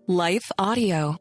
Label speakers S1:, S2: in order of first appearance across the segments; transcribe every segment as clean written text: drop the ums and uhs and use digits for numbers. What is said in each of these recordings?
S1: Life Audio.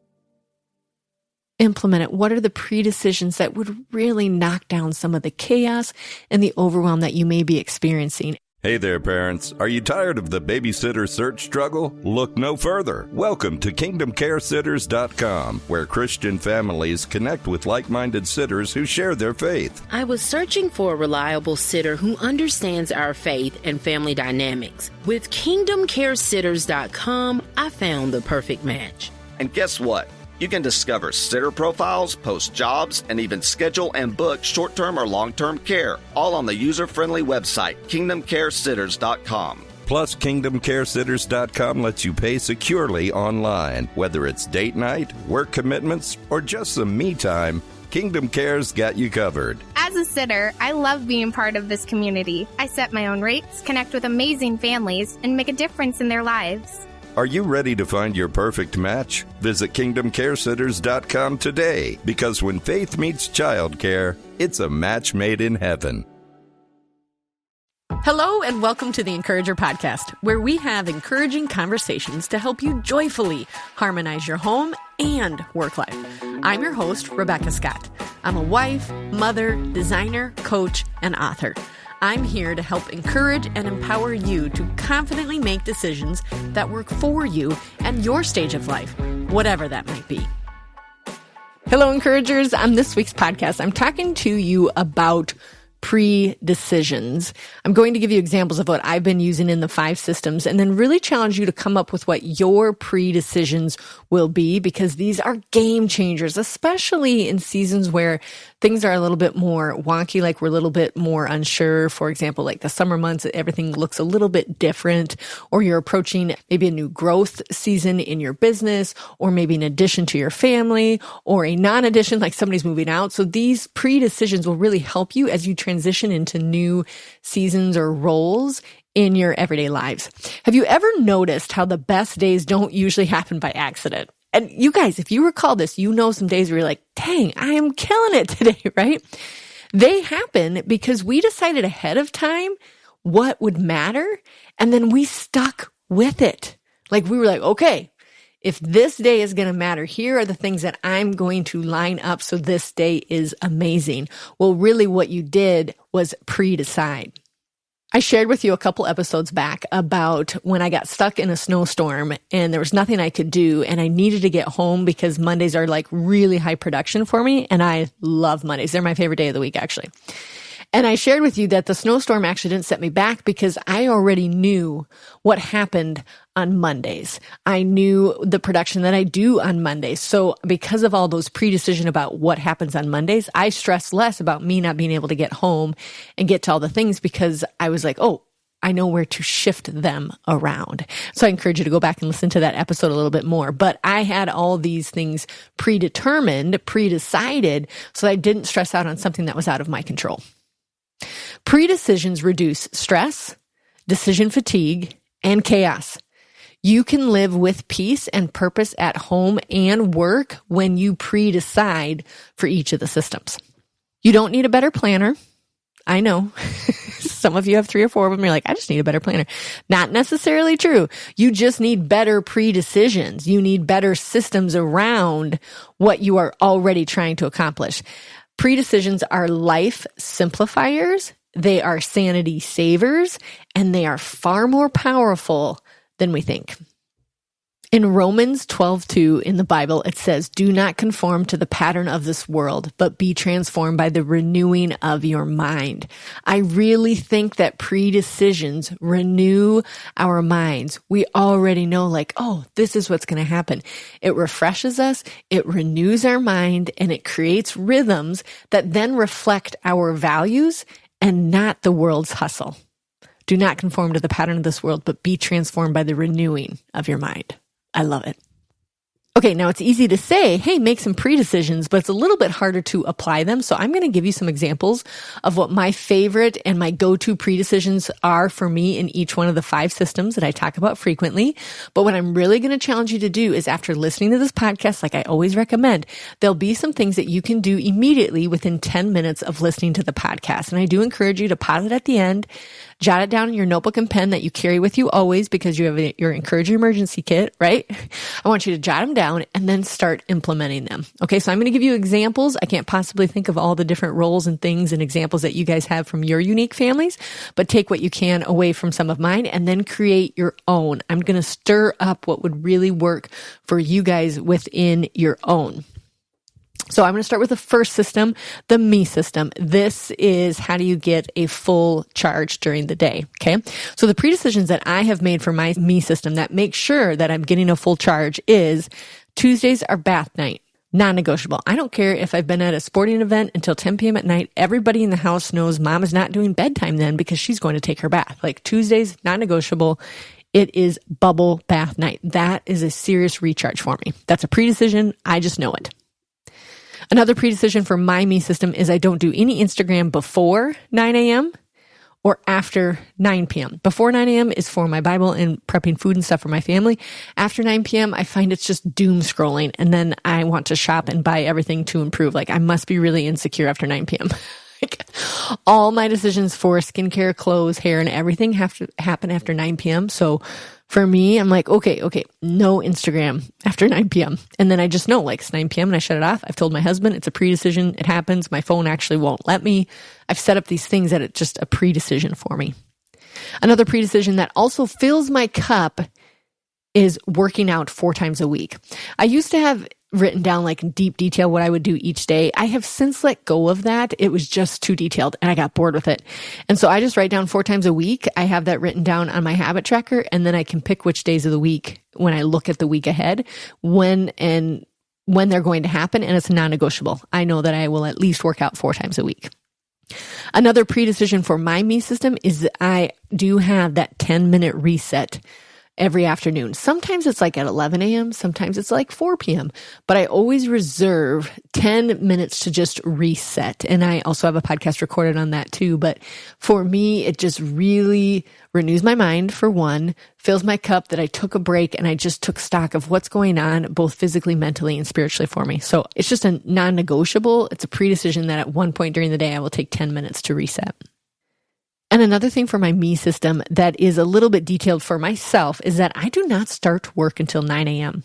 S2: Implement it. What are the pre-decisions that would really knock down some of the chaos and the overwhelm that you may be experiencing?
S3: Hey there, parents. Are you tired of the babysitter search struggle? Look no further. Welcome to KingdomCareSitters.com, where Christian families connect with like-minded sitters who share their faith.
S4: I was searching for a reliable sitter who understands our faith and family dynamics. With KingdomCareSitters.com, I found the perfect match.
S5: And guess what? You can discover sitter profiles, post jobs, and even schedule and book short-term or long-term care, all on the user-friendly website, KingdomCareSitters.com.
S3: Plus, KingdomCareSitters.com lets you pay securely online. Whether it's date night, work commitments, or just some me time, Kingdom Care's got you covered.
S6: As a sitter, I love being part of this community. I set my own rates, connect with amazing families, and make a difference in their lives.
S3: Are you ready to find your perfect match? Visit KingdomCareSitters.com today, because when faith meets childcare, it's a match made in heaven.
S2: Hello and welcome to the Encourager Podcast, where we have encouraging conversations to help you joyfully harmonize your home and work life. I'm your host, Rebecca Scott. I'm a wife, mother, designer, coach, and author. I'm here to help encourage and empower you to confidently make decisions that work for you and your stage of life, whatever that might be. Hello, encouragers. On this week's podcast, I'm talking to you about pre-decisions. I'm going to give you examples of what I've been using in the 5 systems and then really challenge you to come up with what your pre-decisions will be, because these are game changers, especially in seasons where things are a little bit more wonky, like we're a little bit more unsure. For example, like the summer months, everything looks a little bit different, or you're approaching maybe a new growth season in your business, or maybe an addition to your family, or a non-addition, like somebody's moving out. So these pre-decisions will really help you as you transition into new seasons or roles in your everyday lives. Have you ever noticed how the best days don't usually happen by accident? And you guys, if you recall this, you know some days where you're like, dang, I am killing it today, right? They happen because we decided ahead of time what would matter, and then we stuck with it. Like we were like, okay, if this day is going to matter, here are the things that I'm going to line up so this day is amazing. Well, really what you did was pre-decide. I shared with you a couple episodes back about when I got stuck in a snowstorm and there was nothing I could do and I needed to get home because Mondays are like really high production for me, and I love Mondays. They're my favorite day of the week, actually. And I shared with you that the snowstorm actually didn't set me back because I already knew what happened on Mondays. I knew the production that I do on Mondays. So because of all those pre-decision about what happens on Mondays, I stress less about me not being able to get home and get to all the things because I was like, oh, I know where to shift them around. So I encourage you to go back and listen to that episode a little bit more. But I had all these things predetermined, pre-decided, so I didn't stress out on something that was out of my control. Pre-decisions reduce stress, decision fatigue, and chaos. You can live with peace and purpose at home and work when you pre-decide for each of the systems. You don't need a better planner. I know. Some of you have 3 or 4 of them. You're like, I just need a better planner. Not necessarily true. You just need better pre-decisions. You need better systems around what you are already trying to accomplish. Pre-decisions are life simplifiers, they are sanity savers, and they are far more powerful than we think. In Romans 12:2 in the Bible, it says, "Do not conform to the pattern of this world, but be transformed by the renewing of your mind." I really think that pre-decisions renew our minds. We already know, like, oh, this is what's going to happen. It refreshes us, it renews our mind, and it creates rhythms that then reflect our values and not the world's hustle. Do not conform to the pattern of this world, but be transformed by the renewing of your mind. I love it. Okay, now it's easy to say, hey, make some pre-decisions, but it's a little bit harder to apply them. So I'm going to give you some examples of what my favorite and my go-to pre-decisions are for me in each one of the 5 systems that I talk about frequently. But what I'm really going to challenge you to do is, after listening to this podcast, like I always recommend, there'll be some things that you can do immediately within 10 minutes of listening to the podcast. And I do encourage you to pause it at the end, Jot it down in your notebook and pen that you carry with you always because you have your Encourage Your Emergency Kit, right? I want you to jot them down and then start implementing them. Okay, so I'm going to give you examples. I can't possibly think of all the different roles and things and examples that you guys have from your unique families, but take what you can away from some of mine and then create your own. I'm going to stir up what would really work for you guys within your own. So I'm going to start with the first system, the me system. This is how do you get a full charge during the day, okay? So the pre-decisions that I have made for my me system that make sure that I'm getting a full charge is Tuesdays are bath night, non-negotiable. I don't care if I've been at a sporting event until 10 p.m. at night. Everybody in the house knows mom is not doing bedtime then because she's going to take her bath. Like Tuesdays, non-negotiable. It is bubble bath night. That is a serious recharge for me. That's a pre-decision. I just know it. Another pre-decision for my me system is I don't do any Instagram before 9 a.m. or after 9 p.m. Before 9 a.m. is for my Bible and prepping food and stuff for my family. After 9 p.m., I find it's just doom scrolling. And then I want to shop and buy everything to improve. Like I must be really insecure after 9 p.m. Like, all my decisions for skincare, clothes, hair, and everything have to happen after 9 p.m. So for me, I'm like, okay, no Instagram after 9 p.m. And then I just know, like, it's 9 p.m. and I shut it off. I've told my husband it's a pre-decision. It happens. My phone actually won't let me. I've set up these things that it's just a pre-decision for me. Another pre-decision that also fills my cup is working out 4 times a week. I used to have written down like in deep detail what I would do each day. I have since let go of that. It was just too detailed and I got bored with it. And so I just write down 4 times a week. I have that written down on my habit tracker and then I can pick which days of the week when I look at the week ahead, when they're going to happen, and it's non-negotiable. I know that I will at least work out 4 times a week. Another pre-decision for my me system is that I do have that 10-minute reset every afternoon. Sometimes it's like at 11 a.m., sometimes it's like 4 p.m., but I always reserve 10 minutes to just reset. And I also have a podcast recorded on that too. But for me, it just really renews my mind for one, fills my cup that I took a break and I just took stock of what's going on both physically, mentally, and spiritually for me. So it's just a non-negotiable. It's a pre-decision that at one point during the day, I will take 10 minutes to reset. And another thing for my me system that is a little bit detailed for myself is that I do not start work until 9 a.m.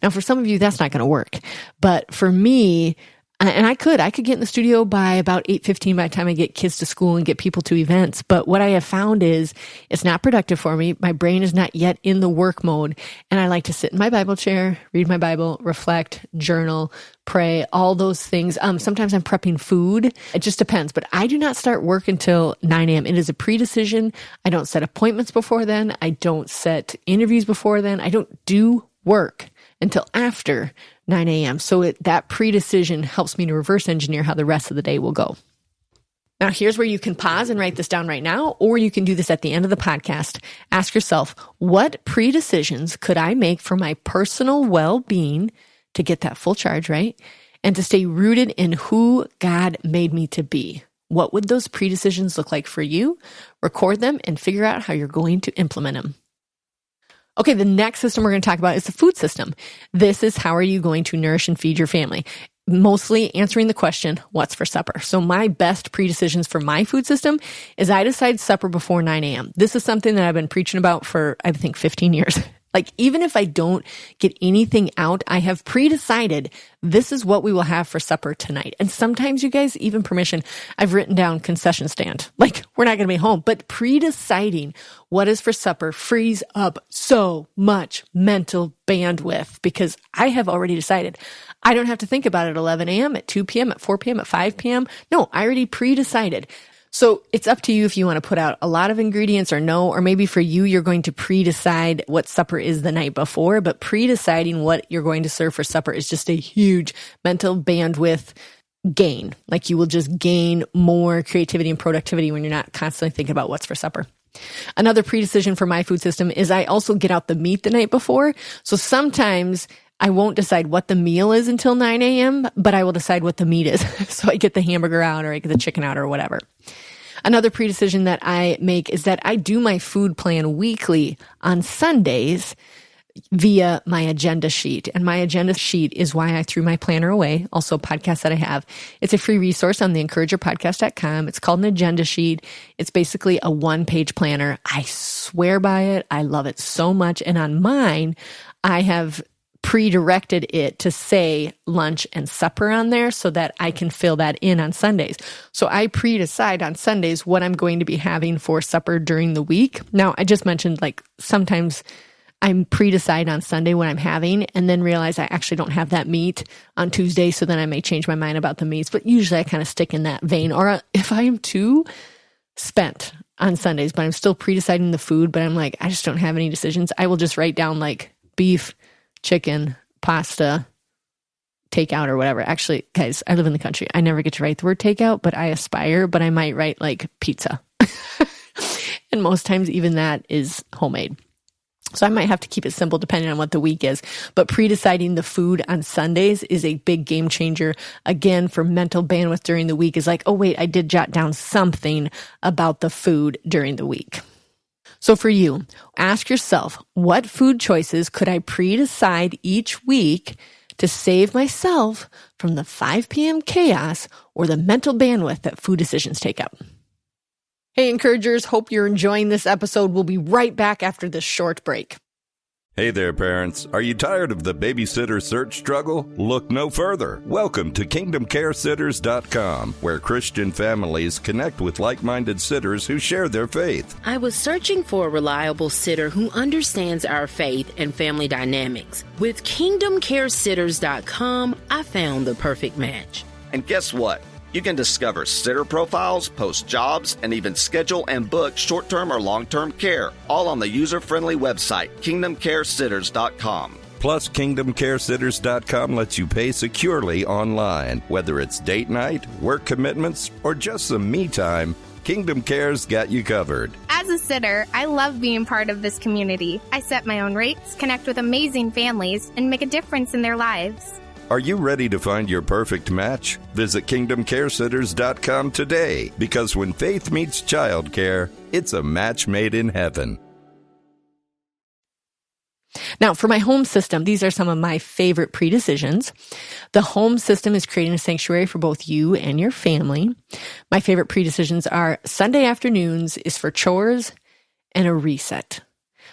S2: Now, for some of you, that's not going to work. But for me, and I could get in the studio by about 8:15 by the time I get kids to school and get people to events. But what I have found is it's not productive for me. My brain is not yet in the work mode. And I like to sit in my Bible chair, read my Bible, reflect, journal, pray, all those things. Sometimes I'm prepping food. It just depends. But I do not start work until 9 a.m. It is a pre-decision. I don't set appointments before then. I don't set interviews before then. I don't do work until after 9 a.m. So that pre-decision helps me to reverse engineer how the rest of the day will go. Now, here's where you can pause and write this down right now, or you can do this at the end of the podcast. Ask yourself, what pre-decisions could I make for my personal well-being to get that full charge, right? And to stay rooted in who God made me to be. What would those pre-decisions look like for you? Record them and figure out how you're going to implement them. Okay, the next system we're going to talk about is the food system. This is how are you going to nourish and feed your family? Mostly answering the question, what's for supper? So my best pre-decisions for my food system is I decide supper before 9 a.m. This is something that I've been preaching about for, I think, 15 years. Like, even if I don't get anything out, I have pre-decided this is what we will have for supper tonight. And sometimes, you guys, even permission, I've written down concession stand. Like, we're not going to be home. But pre-deciding what is for supper frees up so much mental bandwidth because I have already decided. I don't have to think about it at 11 a.m., at 2 p.m., at 4 p.m., at 5 p.m. No, I already pre-decided. So it's up to you if you want to put out a lot of ingredients or no, or maybe for you, you're going to pre-decide what supper is the night before, but pre-deciding what you're going to serve for supper is just a huge mental bandwidth gain. Like, you will just gain more creativity and productivity when you're not constantly thinking about what's for supper. Another pre-decision for my food system is I also get out the meat the night before. So sometimes I won't decide what the meal is until 9 a.m., but I will decide what the meat is. So I get the hamburger out or I get the chicken out or whatever. Another pre-decision that I make is that I do my food plan weekly on Sundays via my agenda sheet. And my agenda sheet is why I threw my planner away, also a podcast that I have. It's a free resource on the encouragerpodcast.com. It's called an agenda sheet. It's basically a one-page planner. I swear by it. I love it so much. And on mine, I have pre-directed it to say lunch and supper on there so that I can fill that in on Sundays. So I pre-decide on Sundays what I'm going to be having for supper during the week. Now, I just mentioned sometimes I'm pre-decide on Sunday what I'm having and then realize I actually don't have that meat on Tuesday. So then I may change my mind about the meats, but usually I kind of stick in that vein. Or if I am too spent on Sundays, but I'm still pre-deciding the food, but I'm like, I just don't have any decisions, I will just write down beef, chicken, pasta, takeout or whatever. Actually, guys, I live in the country. I never get to write the word takeout, but I aspire, but I might write pizza. And most times even that is homemade. So I might have to keep it simple depending on what the week is. But pre-deciding the food on Sundays is a big game changer. Again, for mental bandwidth during the week is oh wait, I did jot down something about the food during the week. So for you, ask yourself, what food choices could I pre-decide each week to save myself from the 5 p.m. chaos or the mental bandwidth that food decisions take up? Hey, encouragers, hope you're enjoying this episode. We'll be right back after this short break.
S3: Hey there, parents. Are you tired of the babysitter search struggle? Look no further. Welcome to KingdomCareSitters.com, where Christian families connect with like-minded sitters who share their faith.
S4: I was searching for a reliable sitter who understands our faith and family dynamics. With KingdomCareSitters.com, I found the perfect match.
S5: And guess what? You can discover sitter profiles, post jobs, and even schedule and book short-term or long-term care, all on the user-friendly website, KingdomCareSitters.com.
S3: Plus, KingdomCareSitters.com lets you pay securely online. Whether it's date night, work commitments, or just some me time, Kingdom Care's got you covered.
S6: As a sitter, I love being part of this community. I set my own rates, connect with amazing families, and make a difference in their lives.
S3: Are you ready to find your perfect match? Visit KingdomCareSitters.com today, because when faith meets childcare, it's a match made in heaven.
S2: Now, for my home system, these are some of my favorite pre-decisions. The home system is creating a sanctuary for both you and your family. My favorite pre-decisions are Sunday afternoons is for chores and a reset.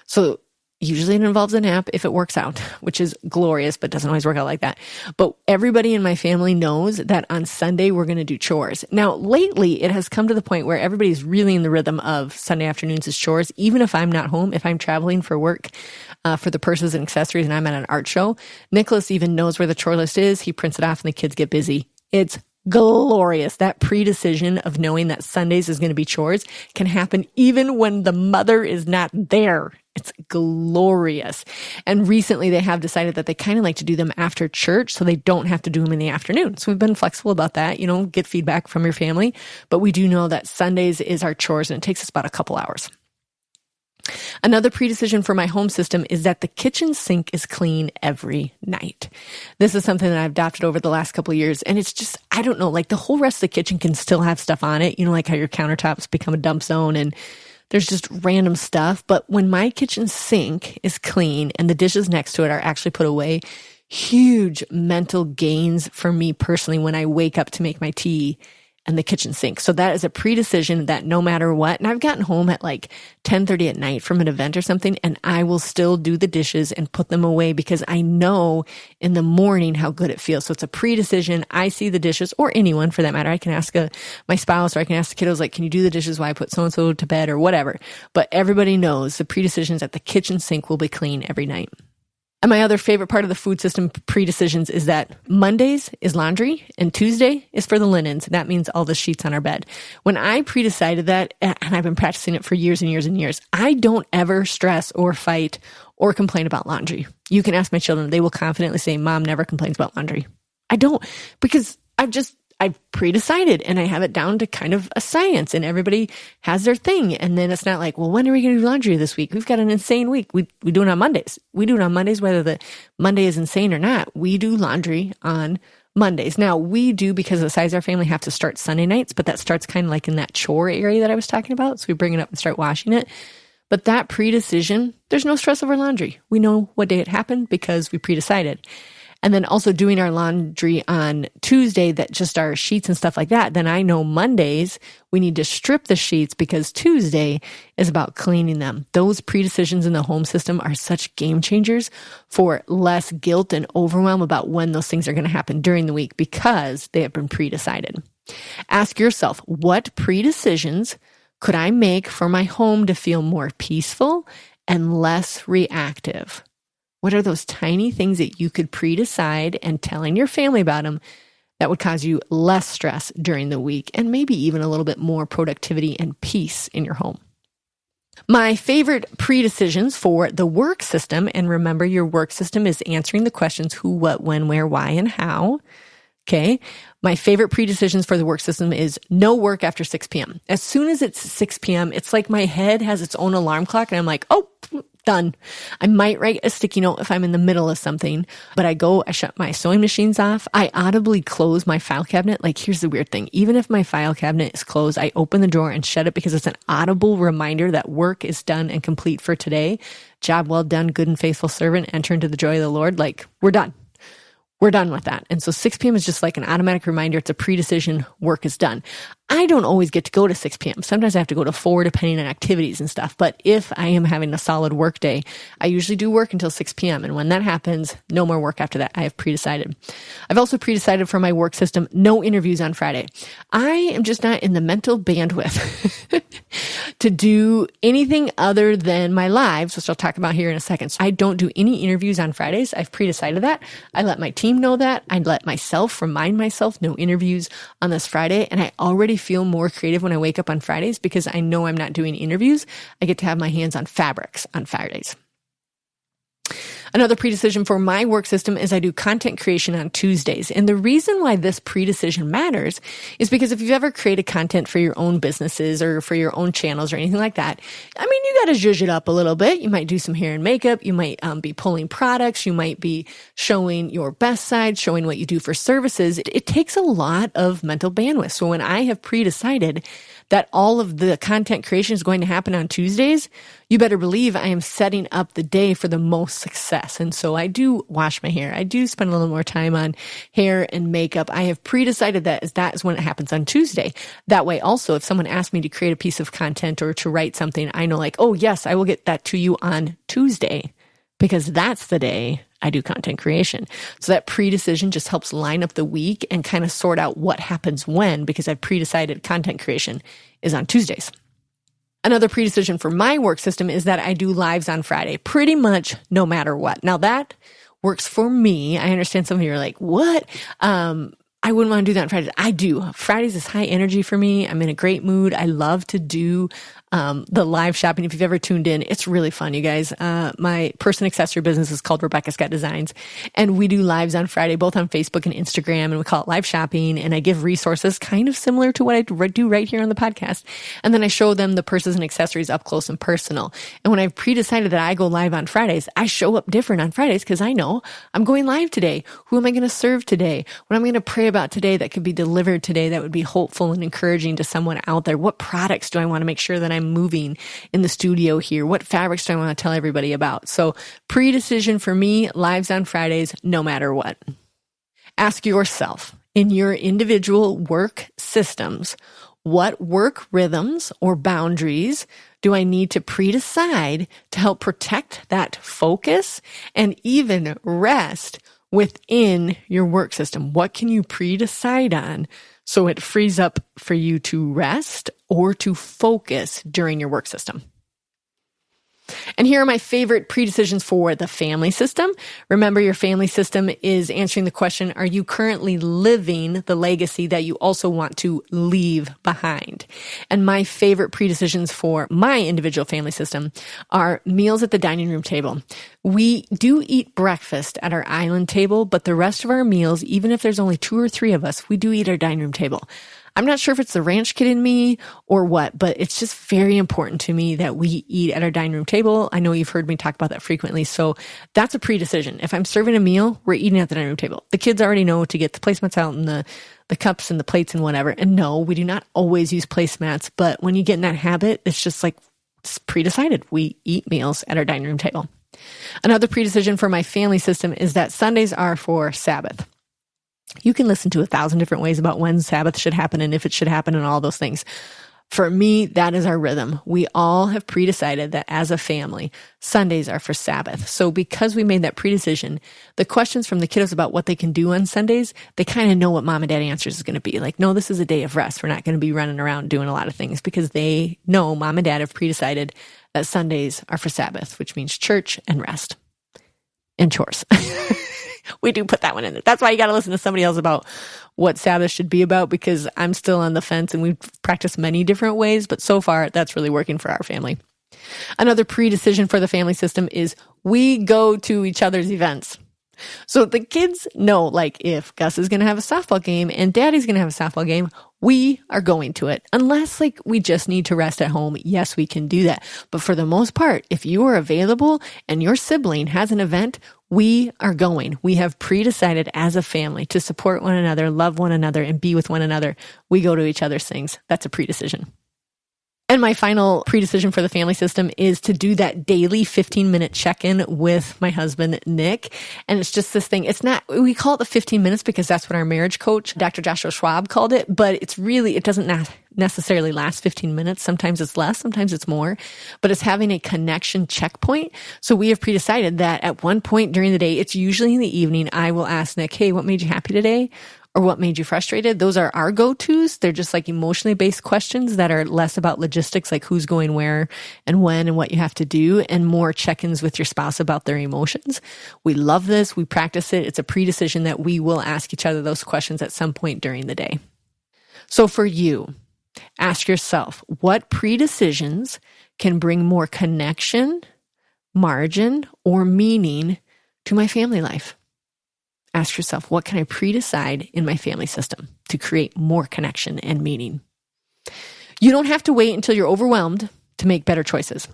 S2: So usually it involves a nap if it works out, which is glorious, but doesn't always work out like that. But everybody in my family knows that on Sunday we're going to do chores. Now, lately it has come to the point where everybody's really in the rhythm of Sunday afternoons as chores. Even if I'm not home, if I'm traveling for work, for the purses and accessories and I'm at an art show, Nicholas even knows where the chore list is. He prints it off and the kids get busy. It's glorious. That pre-decision of knowing that Sundays is going to be chores can happen even when the mother is not there. It's glorious. And recently they have decided that they kind of like to do them after church so they don't have to do them in the afternoon. So we've been flexible about that, get feedback from your family. But we do know that Sundays is our chores and it takes us about a couple hours. Another pre-decision for my home system is that the kitchen sink is clean every night. This is something that I've adopted over the last couple of years. And it's just, I don't know, the whole rest of the kitchen can still have stuff on it. Like how your countertops become a dump zone and there's just random stuff. But when my kitchen sink is clean and the dishes next to it are actually put away, huge mental gains for me personally when I wake up to make my tea and the kitchen sink. So that is a pre-decision that no matter what, and I've gotten home at 10:30 at night from an event or something, and I will still do the dishes and put them away because I know in the morning how good it feels. So it's a pre-decision. I see the dishes, or anyone for that matter. I can ask my spouse, or I can ask the kiddos, can you do the dishes while I put so-and-so to bed or whatever. But everybody knows the pre-decisions that the kitchen sink will be clean every night. And my other favorite part of the food system pre-decisions is that Mondays is laundry and Tuesday is for the linens. That means all the sheets on our bed. When I pre-decided that, and I've been practicing it for years and years and years, I don't ever stress or fight or complain about laundry. You can ask my children. They will confidently say, Mom never complains about laundry. I don't, because I've pre-decided and I have it down to kind of a science and everybody has their thing. And then it's not when are we going to do laundry this week? We've got an insane week. We do it on Mondays. We do it on Mondays, whether the Monday is insane or not. We do laundry on Mondays. Now we do, because of the size of our family, have to start Sunday nights, but that starts kind of in that chore area that I was talking about. So we bring it up and start washing it. But that pre-decision, there's no stress over laundry. We know what day it happened because we pre-decided. And then also doing our laundry on Tuesday, that just our sheets and stuff like that, then I know Mondays we need to strip the sheets because Tuesday is about cleaning them. Those pre-decisions in the home system are such game changers for less guilt and overwhelm about when those things are going to happen during the week because they have been pre-decided. Ask yourself, what pre-decisions could I make for my home to feel more peaceful and less reactive? What are those tiny things that you could pre-decide and telling your family about them that would cause you less stress during the week and maybe even a little bit more productivity and peace in your home? My favorite pre-decisions for the work system, and remember your work system is answering the questions who, what, when, where, why, and how. Okay. My favorite pre-decisions for the work system is no work after 6 p.m. As soon as it's 6 p.m., it's like my head has its own alarm clock and I'm like, oh, done. I might write a sticky note if I'm in the middle of something, but I shut my sewing machines off. I audibly close my file cabinet. Like, here's the weird thing. Even if my file cabinet is closed, I open the drawer and shut it because it's an audible reminder that work is done and complete for today. Job well done, good and faithful servant. Enter into the joy of the Lord. Like, we're done. We're done with that. And so 6 p.m. is just like an automatic reminder. It's a pre-decision. Work is done. I don't always get to go to 6 p.m. Sometimes I have to go to 4 depending on activities and stuff. But if I am having a solid work day, I usually do work until 6 p.m. And when that happens, no more work after that. I have pre-decided. I've also pre-decided for my work system, no interviews on Friday. I am just not in the mental bandwidth to do anything other than my lives, which I'll talk about here in a second. So I don't do any interviews on Fridays. I've pre-decided that. I let my team know that. I let myself remind myself no interviews on this Friday. And I already feel more creative when I wake up on Fridays because I know I'm not doing interviews. I get to have my hands on fabrics on Fridays. Another pre-decision for my work system is I do content creation on Tuesdays. And the reason why this pre-decision matters is because if you've ever created content for your own businesses or for your own channels or anything like that, I mean, you got to zhuzh it up a little bit. You might do some hair and makeup. You might be pulling products. You might be showing your best side, showing what you do for services. It takes a lot of mental bandwidth. So when I have pre-decided that all of the content creation is going to happen on Tuesdays, you better believe I am setting up the day for the most success. And so I do wash my hair. I do spend a little more time on hair and makeup. I have pre-decided that is when it happens on Tuesday. That way also, if someone asks me to create a piece of content or to write something, I know like, oh yes, I will get that to you on Tuesday because that's the day I do content creation. So that pre-decision just helps line up the week and kind of sort out what happens when, because I've pre-decided content creation is on Tuesdays. Another pre-decision for my work system is that I do lives on Friday, pretty much no matter what. Now that works for me. I understand some of you are like, what? I wouldn't want to do that on Fridays. I do. Fridays is high energy for me. I'm in a great mood. I love to do the live shopping. If you've ever tuned in, it's really fun, you guys. My person accessory business is called Rebecca Scott Designs, and we do lives on Friday, both on Facebook and Instagram, and we call it live shopping. And I give resources kind of similar to what I do right here on the podcast. And then I show them the purses and accessories up close and personal. And when I've pre-decided that I go live on Fridays, I show up different on Fridays because I know I'm going live today. Who am I going to serve today? What am I going to pray about today that could be delivered today that would be hopeful and encouraging to someone out there? What products do I want to make sure that I'm moving in the studio here? What fabrics do I want to tell everybody about? So pre-decision for me, lives on Fridays, no matter what. Ask yourself in your individual work systems, what work rhythms or boundaries do I need to pre-decide to help protect that focus and even rest within your work system? What can you pre-decide on so it frees up for you to rest or to focus during your work system? And here are my favorite pre-decisions for the family system. Remember, your family system is answering the question, are you currently living the legacy that you also want to leave behind? And my favorite pre-decisions for my individual family system are meals at the dining room table. We do eat breakfast at our island table, but the rest of our meals, even if there's only 2 or 3 of us, we do eat our dining room table. I'm not sure if it's the ranch kid in me or what, but it's just very important to me that we eat at our dining room table. I know you've heard me talk about that frequently. So that's a pre-decision. If I'm serving a meal, we're eating at the dining room table. The kids already know to get the placemats out and the cups and the plates and whatever. And no, we do not always use placemats, but when you get in that habit, it's just like, It's pre-decided. We eat meals at our dining room table. Another pre-decision for my family system is that Sundays are for Sabbath. You can listen to 1,000 different ways about when Sabbath should happen and if it should happen and all those things. For me, that is our rhythm. We all have pre-decided that as a family, Sundays are for Sabbath. So because we made that pre-decision, the questions from the kiddos about what they can do on Sundays, they kind of know what mom and dad answers is going to be. Like, no, this is a day of rest. We're not going to be running around doing a lot of things because they know mom and dad have pre-decided that Sundays are for Sabbath, which means church and rest and chores. We do put that one in there. That's why you got to listen to somebody else about what Sabbath should be about, because I'm still on the fence and we've practiced many different ways, but so far that's really working for our family. Another pre-decision for the family system is we go to each other's events. So the kids know, like, if Gus is going to have a softball game and Daddy's going to have a softball game, we are going to it. Unless, like, we just need to rest at home. Yes, we can do that. But for the most part, if you are available and your sibling has an event, we are going. We have pre-decided as a family to support one another, love one another, and be with one another. We go to each other's things. That's a pre-decision. And my final pre-decision for the family system is to do that daily 15-minute check-in with my husband, Nick. And it's just this thing. It's not, we call it the 15 minutes because that's what our marriage coach, Dr. Joshua Schwab, called it. But it's really, it doesn't necessarily last 15 minutes. Sometimes it's less, sometimes it's more. But it's having a connection checkpoint. So we have pre-decided that at one point during the day, it's usually in the evening, I will ask Nick, hey, what made you happy today? Or what made you frustrated? Those are our go-tos. They're just like emotionally based questions that are less about logistics, like who's going where and when and what you have to do, and more check-ins with your spouse about their emotions. We love this. We practice it. It's a pre-decision that we will ask each other those questions at some point during the day. So for you, ask yourself, what pre-decisions can bring more connection, margin, or meaning to my family life? Ask yourself, what can I pre-decide in my family system to create more connection and meaning? You don't have to wait until you're overwhelmed to make better choices.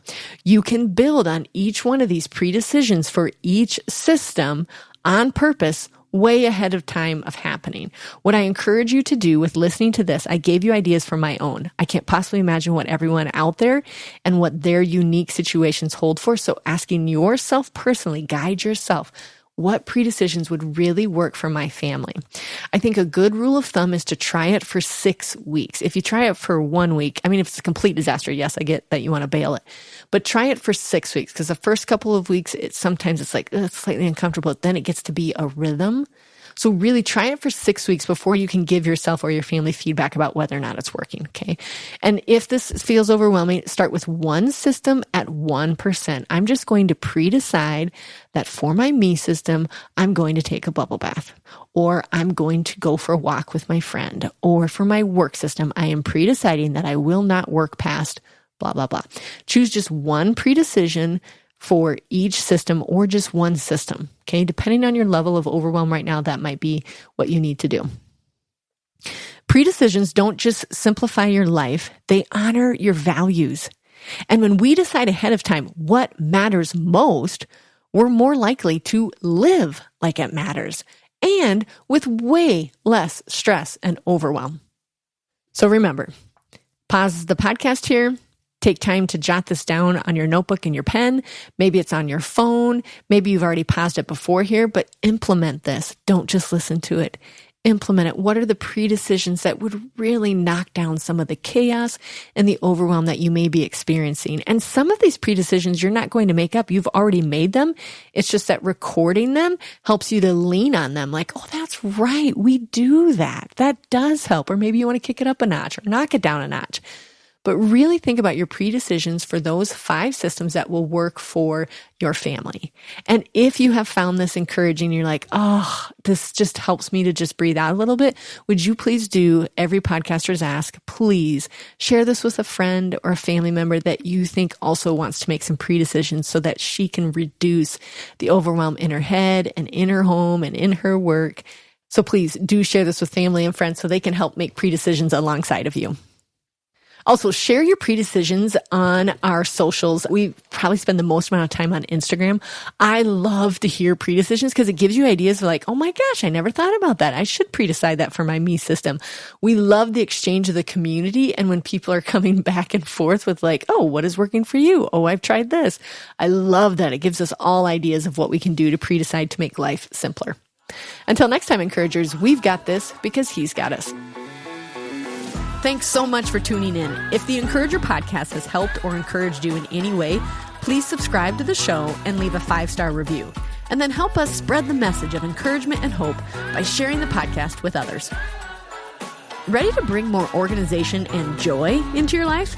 S2: You can build on each one of these pre-decisions for each system on purpose way ahead of time of happening. What I encourage you to do with listening to this, I gave you ideas for my own. I can't possibly imagine what everyone out there and what their unique situations hold for. So asking yourself personally, guide yourself. What pre-decisions would really work for my family? I think a good rule of thumb is to try it for 6 weeks. If you try it for 1 week, I mean, if it's a complete disaster, yes, I get that you want to bail it, but try it for 6 weeks, because the first couple of weeks, sometimes it's like, it's slightly uncomfortable. Then it gets to be a rhythm. So really try it for 6 weeks before you can give yourself or your family feedback about whether or not it's working, okay? And if this feels overwhelming, start with one system at 1%. I'm just going to pre-decide that for my me system, I'm going to take a bubble bath, or I'm going to go for a walk with my friend, or for my work system, I am pre-deciding that I will not work past blah, blah, blah. Choose just one pre-decision for each system, or just one system, okay? Depending on your level of overwhelm right now, that might be what you need to do. Pre-decisions don't just simplify your life, they honor your values. And when we decide ahead of time what matters most, we're more likely to live like it matters, and with way less stress and overwhelm. So remember, pause the podcast here. Take time to jot this down on your notebook and your pen. Maybe it's on your phone. Maybe you've already paused it before here, but implement this. Don't just listen to it. Implement it. What are the pre-decisions that would really knock down some of the chaos and the overwhelm that you may be experiencing? And some of these pre-decisions you're not going to make up. You've already made them. It's just that recording them helps you to lean on them. Like, oh, that's right. We do that. That does help. Or maybe you want to kick it up a notch or knock it down a notch. But really think about your pre-decisions for those 5 systems that will work for your family. And if you have found this encouraging, you're like, oh, this just helps me to just breathe out a little bit, would you please do every podcaster's ask? Please share this with a friend or a family member that you think also wants to make some pre-decisions so that she can reduce the overwhelm in her head and in her home and in her work. So please do share this with family and friends so they can help make pre-decisions alongside of you. Also, share your pre-decisions on our socials. We probably spend the most amount of time on Instagram. I love to hear pre-decisions because it gives you ideas of like, oh my gosh, I never thought about that. I should pre-decide that for my me system. We love the exchange of the community. And when people are coming back and forth with like, oh, what is working for you? Oh, I've tried this. I love that. It gives us all ideas of what we can do to pre-decide to make life simpler. Until next time, encouragers, we've got this because he's got us. Thanks so much for tuning in. If the Encourager podcast has helped or encouraged you in any way, please subscribe to the show and leave a 5-star review. And then help us spread the message of encouragement and hope by sharing the podcast with others. Ready to bring more organization and joy into your life?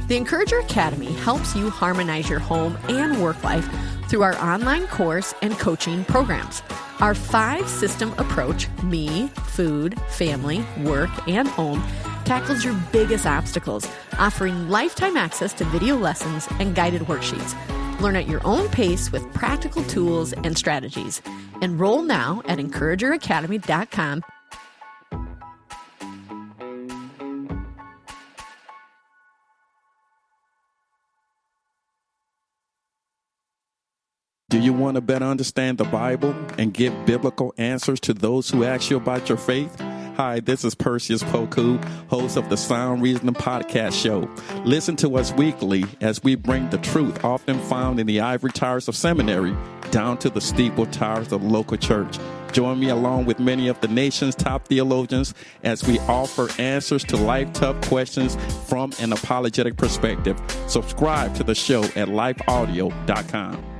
S2: The Encourager Academy helps you harmonize your home and work life through our online course and coaching programs. Our 5-system approach, me, food, family, work, and home, tackles your biggest obstacles, offering lifetime access to video lessons and guided worksheets. Learn at your own pace with practical tools and strategies. Enroll now at encourageracademy.com.
S1: Do you want to better understand the Bible and give biblical answers to those who ask you about your faith? Hi, this is Perseus Poku, host of the Sound Reasoning Podcast Show. Listen to us weekly as we bring the truth often found in the ivory towers of seminary down to the steeple towers of the local church. Join me along with many of the nation's top theologians as we offer answers to life-tough questions from an apologetic perspective. Subscribe to the show at lifeaudio.com.